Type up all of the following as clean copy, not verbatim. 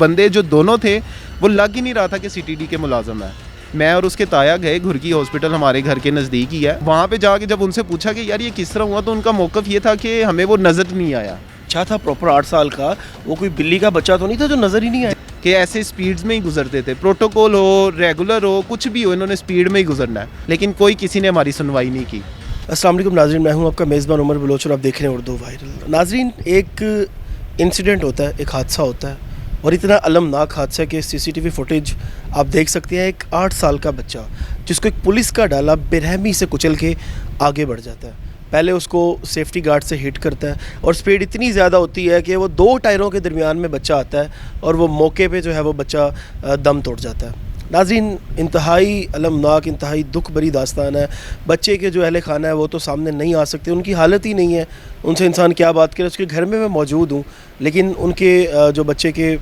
बंदे जो दोनों थे वो लग ही नहीं रहा था कि सीटीडी के मुलाजम है। मैं और उसके ताया गए घुर्की हॉस्पिटल, हमारे घर के नज़दीक ही है। वहाँ पे जाके जब उनसे पूछा कि यार ये किस तरह हुआ, तो उनका मौक़िफ़ ये था कि हमें वो नज़र नहीं आया। अच्छा था प्रॉपर 8 साल का, वो कोई बिल्ली का बच्चा तो नहीं था जो नज़र ही नहीं आया? कि ऐसे स्पीड्स में ही गुजरते थे, प्रोटोकॉल हो, रेगुलर हो, कुछ भी हो, इन्होंने स्पीड में ही गुजरना है, लेकिन कोई किसी ने हमारी सुनवाई नहीं की। अस्सलाम वालेकुम नाज़रीन, मैं हूं आपका मेज़बान उमर बलोच और आप देख रहे हैं उर्दू वायरल। नाज़रीन, एक इंसिडेंट होता है, एक हादसा होता है और इतना अलमनाक हादसा कि सीसीटीवी फुटेज आप देख सकते हैं। एक 8 साल का बच्चा जिसको एक पुलिस का डाला बेरहमी से कुचल के आगे बढ़ जाता है। पहले उसको सेफ्टी गार्ड से हिट करता है और स्पीड इतनी ज़्यादा होती है कि वो 2 टायरों के दरमियान में बच्चा आता है और वो मौके पे जो है वो बच्चा दम तोड़ जाता है। नाज़रीन, इंतहाई अलमनाक, इंतहाई दुख भरी दास्तान है। बच्चे के जो अहले खाना है वो तो सामने नहीं आ सकते, उनकी हालत ही नहीं है, उनसे इंसान क्या बात करे। उसके घर में मैं मौजूद हूँ, लेकिन उनके जो बच्चे के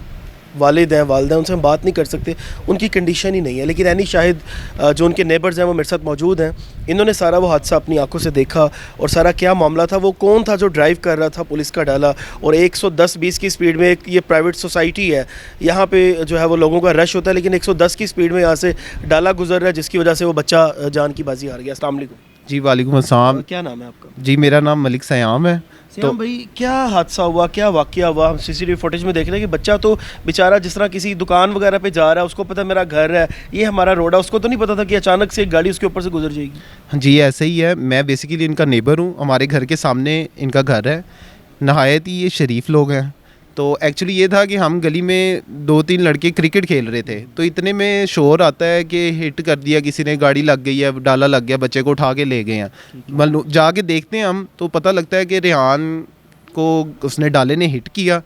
वालिद हैं, वालिदा हैं, उनसे हम बात नहीं कर सकते, उनकी कंडीशन ही नहीं है। लेकिन एनी शाहिद जो उनके नेबर्स हैं वो मेरे साथ मौजूद हैं। इन्होंने सारा वो हादसा अपनी आंखों से देखा और सारा क्या मामला था, वो कौन था जो ड्राइव कर रहा था पुलिस का डाला और 110-20 की स्पीड में, एक ये प्राइवेट सोसाइटी है, यहाँ पे जो है वो लोगों का रश होता है, लेकिन 110 की स्पीड में यहाँ से डाला गुजर रहा है, जिसकी वजह से वो बच्चा जान की बाजी हार गया। अस्सलाम वालेकुम। जी वालेकुम अस्सलाम। क्या नाम है आपका? जी मेरा नाम मलिक सयाम है। तो भाई क्या हादसा हुआ, क्या वाकया हुआ? हम सीसीटीवी फुटेज में देख रहे हैं कि बच्चा तो बेचारा जिस तरह किसी दुकान वगैरह पे जा रहा है, उसको पता है मेरा घर है, ये हमारा रोड है, उसको तो नहीं पता था कि अचानक से एक गाड़ी उसके ऊपर से गुजर जाएगी। जी ऐसे ही है, मैं बेसिकली इनका नेबर हूँ, हमारे घर के सामने इनका घर है। नहायत ही ये शरीफ लोग हैं। तो एक्चुअली ये था कि हम गली में 2-3 लड़के क्रिकेट खेल रहे थे, तो इतने में शोर आता है कि हिट कर दिया किसी ने, गाड़ी लग गई है, डाला लग गया, बच्चे को उठा के ले गए हैं। मतलब जाके देखते हैं हम तो पता लगता है कि रेहान को उसने डाले ने हिट किया।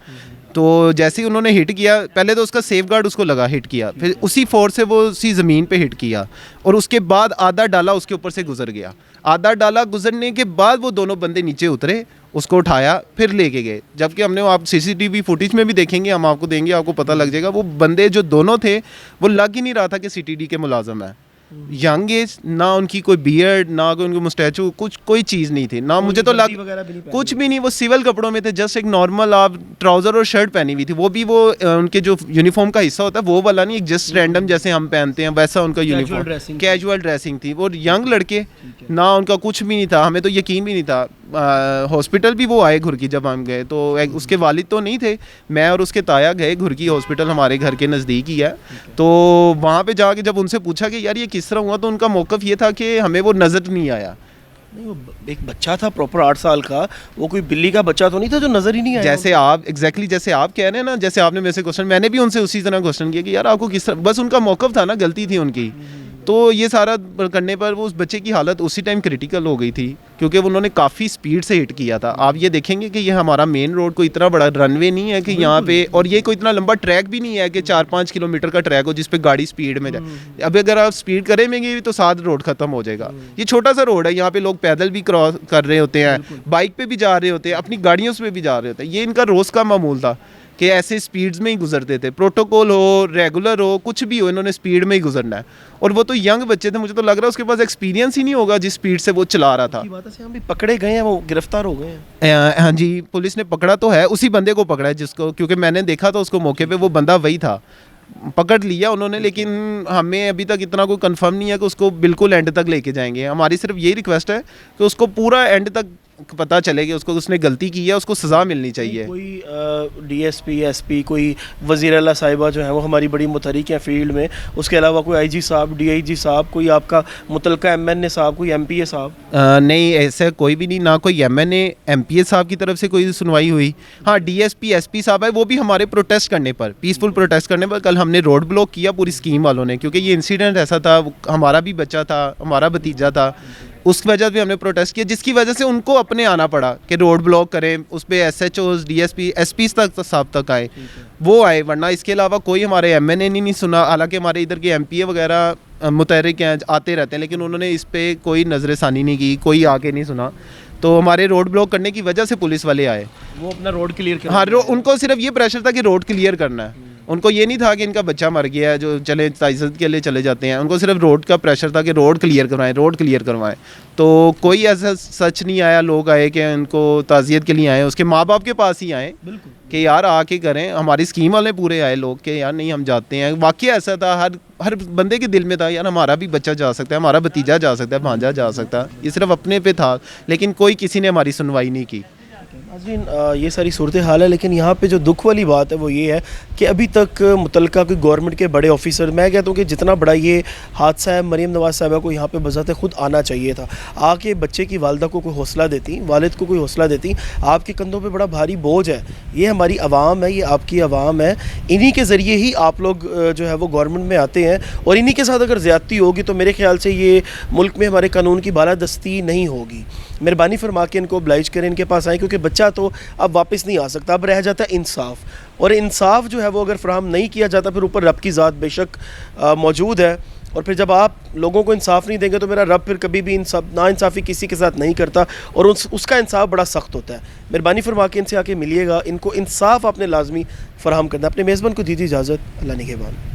तो जैसे ही उन्होंने हिट किया, पहले तो उसका सेफ गार्ड उसको लगा, हिट किया, फिर उसी फोर्स से वो उसी ज़मीन पे हिट किया और उसके बाद आधा डाला उसके ऊपर से गुजर गया। आधा डाला गुजरने के बाद वो दोनों बंदे नीचे उतरे, उसको उठाया, फिर लेके गए। जबकि हमने वो आप सीसीटीवी फुटेज में भी देखेंगे, हम आपको देंगे, आपको पता लग जाएगा, वो बंदे जो दोनों थे वो लग ही नहीं रहा था कि सीटीडी के मुलाजम है। यंग एज, ना उनकी कोई बियर्ड, ना कोई उनकी मुस्टैचू, कुछ कोई चीज़ नहीं थी, ना मुझे तो लग कुछ भी नहीं। वो सिविल कपड़ों में थे, जस्ट एक नॉर्मल आप ट्राउज़र और शर्ट पहनी हुई थी, वो भी वो उनके जो यूनिफॉर्म का हिस्सा होता है वो वाला नहीं, जस्ट रैंडम जैसे हम पहनते हैं वैसा उनका यूनिफॉर्म, कैजुअल ड्रेसिंग थी। वो यंग लड़के, ना उनका कुछ भी नहीं था, हमें तो यकीन भी नहीं था। हॉस्पिटल भी वो आए घुर्की, जब हम गए तो उसके वालिद तो नहीं थे, मैं और उसके ताया गए घुर्की हॉस्पिटल, हमारे घर के नज़दीक ही है। तो वहाँ पे जाके जब उनसे पूछा कि यार ये किस तरह हुआ, तो उनका मौक़िफ़ ये था कि हमें वो नज़र नहीं आया। नहीं, वो एक बच्चा था प्रॉपर 8 साल का, वो कोई बिल्ली का बच्चा तो नहीं था जो नज़र ही नहीं आया? जैसे आप एग्जैक्टली जैसे आप कह रहे हैं ना, जैसे आपने मेरे से क्वेश्चन, मैंने भी उनसे उसी तरह क्वेश्चन किया कि यार आपको किस तरह, बस उनका मौक़िफ़ था ना, गलती थी उनकी। तो ये सारा करने पर वो उस बच्चे की हालत उसी टाइम क्रिटिकल हो गई थी, क्योंकि उन्होंने काफ़ी स्पीड से हिट किया था। आप ये देखेंगे कि ये हमारा मेन रोड कोई इतना बड़ा रनवे नहीं है कि यहाँ पे, और ये कोई इतना लंबा ट्रैक भी नहीं है कि 4-5 किलोमीटर का ट्रैक हो जिस पे गाड़ी स्पीड में जाए। अब अगर आप स्पीड करेंगे तो साथ रोड ख़त्म हो जाएगा। ये छोटा सा रोड है, यहाँ पे लोग पैदल भी क्रॉस कर रहे होते हैं, बाइक पे भी जा रहे होते हैं, अपनी गाड़ियों से भी जा रहे होते हैं। ये इनका रोज़ का मामूल था कि ऐसे स्पीड्स में ही गुजरते थे, प्रोटोकॉल हो, रेगुलर हो, कुछ भी हो, इन्होंने स्पीड में ही गुजरना है। और वो तो यंग बच्चे थे, मुझे तो लग रहा है उसके पास एक्सपीरियंस ही नहीं होगा जिस स्पीड से वो चला रहा था। बात है, हम भी पकड़े गए हैं, वो गिरफ्तार हो गए हैं। हाँ जी, पुलिस ने पकड़ा तो है, उसी बंदे को पकड़ा है जिसको, क्योंकि मैंने देखा था उसको मौके पे, वो बंदा वही था, पकड़ लिया उन्होंने। लेकिन हमें अभी तक इतना कोई कंफर्म नहीं है कि उसको बिल्कुल एंड तक लेके जाएंगे। हमारी सिर्फ यही रिक्वेस्ट है कि उसको पूरा एंड तक पता चले कि उसको, उसने गलती की है, उसको सज़ा मिलनी चाहिए। कोई डीएसपी, एसपी, कोई वज़ीर आला साहिबा जो है वो हमारी बड़ी मुतहरिक हैं फील्ड में, उसके अलावा कोई आईजी साहब, डीआईजी साहब, कोई आपका मुतलका एमएनए साहब, कोई एमपीए साहब? नहीं, ऐसा कोई भी नहीं, ना कोई एमएनए एमपीए साहब की तरफ से कोई सुनवाई हुई। हाँ, डीएसपी एसपी साहब है, वो भी हमारे प्रोटेस्ट करने पर, पीसफुल प्रोटेस्ट करने पर, कल हमने रोड ब्लॉक किया पूरी स्कीम वालों ने, क्योंकि ये इंसिडेंट ऐसा था, हमारा भी बच्चा था, हमारा भतीजा था, उस वजह से हमने प्रोटेस्ट किया, जिसकी वजह से उनको अपने आना पड़ा कि रोड ब्लॉक करें। उस पर एसएचओज, डीएसपी, एसपी तक साहब तक आए, वो आए, वरना इसके अलावा कोई हमारे एमएनए नहीं सुना। हालांकि हमारे इधर के एमपीए वगैरह मुतहरिक हैं, आते रहते हैं, लेकिन उन्होंने इस पर कोई नज़रसानी नहीं की, कोई आके नहीं सुना। तो हमारे रोड ब्लॉक करने की वजह से पुलिस वाले आए, वो अपना रोड क्लियर कर। हाँ, उनको सिर्फ ये प्रेशर था कि रोड क्लियर करना है। उनको ये नहीं था कि इनका बच्चा मर गया है जो चले ताज़ियत के लिए चले जाते हैं, उनको सिर्फ रोड का प्रेशर था कि रोड क्लियर करवाएं, रोड क्लियर करवाएं। तो कोई ऐसा सच नहीं आया, लोग आए कि उनको ताज़ियत के लिए आए, उसके माँ बाप के पास ही आए बिल्कुल कि यार आके करें। हमारी स्कीम वाले पूरे आए लोग कि यार नहीं हम जाते हैं। वाकई ऐसा था, हर बंदे के दिल में था यार हमारा भी बच्चा जा सकता है, हमारा भतीजा जा सकता है, भांजा जा सकता है। ये सिर्फ अपने पे था, लेकिन कोई किसी ने हमारी सुनवाई नहीं की। नाज़रीन, ये सारी सूरत हाल है, लेकिन यहाँ पे जो दुख वाली बात है वो ये है कि अभी तक मुतलका कोई गवर्नमेंट के बड़े ऑफिसर, मैं कहता हूँ कि जितना बड़ा ये हादसा है, मरीम नवाज़ साहिबा को यहाँ पे बज़ाते खुद आना चाहिए था। आके बच्चे की वालदा को कोई हौसला देती, वालिद को कोई हौसला देती। आपके कंधों पे बड़ा भारी बोझ है, ये हमारी आवाम है, ये आपकी आवाम है। इन्हीं के ज़रिए ही आप लोग जो है वो गवर्नमेंट में आते हैं, और इन्हीं के साथ अगर ज़्यादती होगी तो मेरे ख्याल से ये मुल्क में हमारे कानून की बालादस्ती नहीं होगी। मेहरबानी फरमा के इनको oblige करें, इनके पास आएँ, क्योंकि बच्चा तो अब वापस नहीं आ सकता। अब रह जाता है इंसाफ, और इंसाफ जो है वो अगर फ्राहम नहीं किया जाता, फिर ऊपर रब की ज़ात बेशक मौजूद है, और फिर जब आप लोगों को इंसाफ नहीं देंगे तो मेरा रब फिर कभी भी नाइंसाफ़ी किसी के साथ नहीं करता, और उसका इंसाफ बड़ा सख्त होता है। मेहरबानी फरमा के इनसे आके मिलिएगा, इनको इंसाफ आपने लाजमी फ़राहम करना। अपने मेज़बान को दीजिए इजाज़त। अल्लाह निगहबान।